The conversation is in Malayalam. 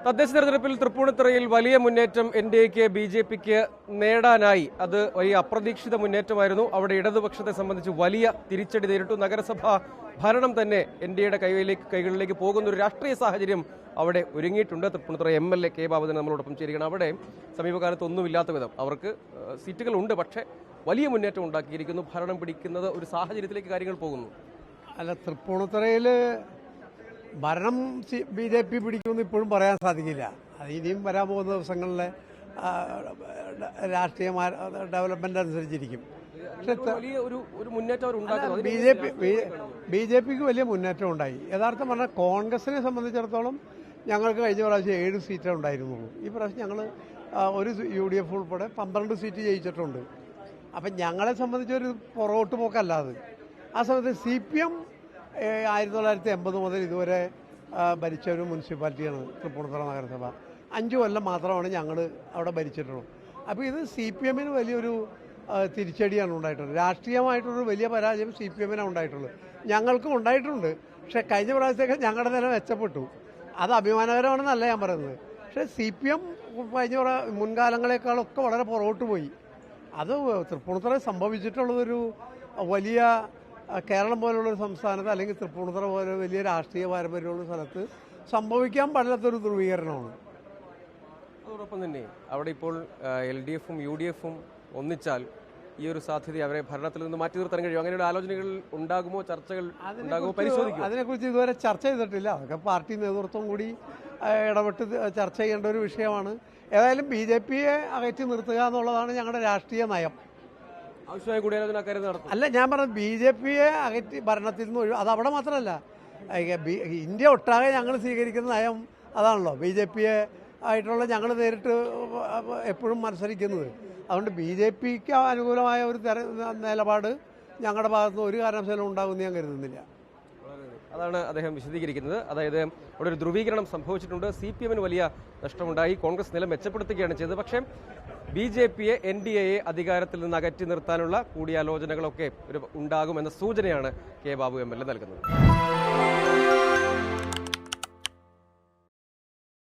തദ്ദേശ തെരഞ്ഞെടുപ്പിൽ തൃപ്പൂണിത്തുറയിൽ വലിയ മുന്നേറ്റം എൻഡിഎക്ക് ബിജെപിക്ക് നേടാനായി. അത് വലിയ അപ്രതീക്ഷിത മുന്നേറ്റമായിരുന്നു. അവിടെ ഇടതുപക്ഷത്തെ സംബന്ധിച്ച് വലിയ തിരിച്ചടി നേരിട്ടു. നഗരസഭാ ഭരണം തന്നെ എൻഡിഎയുടെ കൈകളിലേക്ക് പോകുന്ന ഒരു രാഷ്ട്രീയ സാഹചര്യം അവിടെ ഒരുങ്ങിയിട്ടുണ്ട്. തൃപ്പൂണിത്തുറ MLA കെ ബാബുദൻ നമ്മളോടൊപ്പം ചേരുകയാണ്. അവിടെ സമീപകാലത്ത് ഒന്നുമില്ലാത്ത വിധം അവർക്ക് സീറ്റുകളുണ്ട്, പക്ഷേ വലിയ മുന്നേറ്റം ഉണ്ടാക്കിയിരിക്കുന്നു. ഭരണം പിടിക്കുന്നത് ഒരു സാഹചര്യത്തിലേക്ക് കാര്യങ്ങൾ പോകുന്നു. അല്ല, തൃപ്പൂണിത്തുറയിൽ ഭരണം BJP പിടിക്കുമെന്ന് ഇപ്പോഴും പറയാൻ സാധിക്കില്ല. അത് ഇനിയും വരാൻ പോകുന്ന ദിവസങ്ങളിലെ രാഷ്ട്രീയ ഡെവലപ്മെന്റ് അനുസരിച്ചിരിക്കും. BJPക്ക് വലിയ മുന്നേറ്റം ഉണ്ടായി. യഥാർത്ഥം പറഞ്ഞാൽ കോൺഗ്രസിനെ സംബന്ധിച്ചിടത്തോളം ഞങ്ങൾക്ക് കഴിഞ്ഞ പ്രാവശ്യം 7 സീറ്റേ ഉണ്ടായിരുന്നുള്ളൂ. ഈ പ്രാവശ്യം ഞങ്ങൾ ഒരു UDF ഉൾപ്പെടെ 12 സീറ്റ് ജയിച്ചിട്ടുണ്ട്. അപ്പം ഞങ്ങളെ സംബന്ധിച്ചൊരു പുറകോട്ട് പോക്കല്ലാതെ. ആ സമയത്ത് CPM 1980 മുതൽ ഇതുവരെ ഭരിച്ച ഒരു മുനിസിപ്പാലിറ്റിയാണ് തൃപ്പൂണിത്തുറ നഗരസഭ. 5 കൊല്ലം മാത്രമാണ് ഞങ്ങൾ അവിടെ ഭരിച്ചിട്ടുള്ളൂ. അപ്പോൾ ഇത് CPMന് വലിയൊരു തിരിച്ചടിയാണ് ഉണ്ടായിട്ടുള്ളത്. രാഷ്ട്രീയമായിട്ടൊരു വലിയ പരാജയം CPMനാണ് ഉണ്ടായിട്ടുള്ളത്. ഞങ്ങൾക്കും ഉണ്ടായിട്ടുണ്ട്. പക്ഷേ കഴിഞ്ഞ പ്രാവശ്യമൊക്കെ ഞങ്ങളുടെ നില മെച്ചപ്പെട്ടു. അത് അഭിമാനകരമാണെന്നല്ല ഞാൻ പറയുന്നത്. പക്ഷേ CPM കഴിഞ്ഞ മുൻകാലങ്ങളെക്കാളൊക്കെ വളരെ പുറകോട്ട് പോയി. അത് തൃപ്പൂണിത്തുറ സംഭവിച്ചിട്ടുള്ളതൊരു വലിയ കേരളം പോലുള്ളൊരു സംസ്ഥാനത്ത്, അല്ലെങ്കിൽ തൃപ്പൂണിത്തുറ പോലെ വലിയ രാഷ്ട്രീയ പാരമ്പര്യമുള്ള സ്ഥലത്ത് സംഭവിക്കാൻ പാടില്ലാത്തൊരു ധ്രുവീകരണമാണ്. അതോടൊപ്പം തന്നെ അവിടെ ഇപ്പോൾ LDFും UDFും ഒന്നിച്ചാൽ ഈ ഒരു സാധ്യത അവരെ ഭരണത്തിൽ നിന്ന് മാറ്റി നിർത്താൻ കഴിയും. അങ്ങനെയുള്ള ആലോചനകൾ ഉണ്ടാകുമോ, ചർച്ചകൾ ഉണ്ടാകുമോ, പരിശോധിക്കും? അതിനെക്കുറിച്ച് ഇതുവരെ ചർച്ച ചെയ്തിട്ടില്ല. അതൊക്കെ പാർട്ടി നേതൃത്വം കൂടി ഇടപെട്ട് ചർച്ച ചെയ്യേണ്ട ഒരു വിഷയമാണ്. ഏതായാലും BJPയെ അകറ്റി നിർത്തുക എന്നുള്ളതാണ് ഞങ്ങളുടെ രാഷ്ട്രീയ നയം. ആവശ്യമായ കൂടിയാലോചന കാര്യം നടത്തും. അല്ല, ഞാൻ പറഞ്ഞത് BJPയെ അകറ്റി ഭരണത്തിൽ നിന്ന് അത് അവിടെ മാത്രമല്ല, ഇന്ത്യ ഒട്ടാകെ ഞങ്ങൾ സ്വീകരിക്കുന്ന നയം അതാണല്ലോ. BJPയെ ആയിട്ടുള്ള ഞങ്ങൾ നേരിട്ട് എപ്പോഴും മത്സരിക്കുന്നത്. അതുകൊണ്ട് BJPക്ക് അനുകൂലമായ ഒരു നിലപാട് ഞങ്ങളുടെ ഭാഗത്തുനിന്ന് ഒരു കാരണവശാലും ഉണ്ടാകുമെന്ന് ഞാൻ കരുതുന്നില്ല. അതാണ് അദ്ദേഹം വിശദീകരിക്കുന്നത്. അതായത് അവിടെ ഒരു ധ്രുവീകരണം സംഭവിച്ചിട്ടുണ്ട്. CPMന് വലിയ നഷ്ടമുണ്ടായി. കോൺഗ്രസ് നില മെച്ചപ്പെടുത്തുകയാണ് ചെയ്തത്. പക്ഷേ BJPയെ NDAയെ അധികാരത്തിൽ നിന്ന് അകറ്റി നിർത്താനുള്ള കൂടിയാലോചനകളൊക്കെ ഉണ്ടാകുമെന്ന സൂചനയാണ് കെ ബാബു MLA നൽകുന്നത്.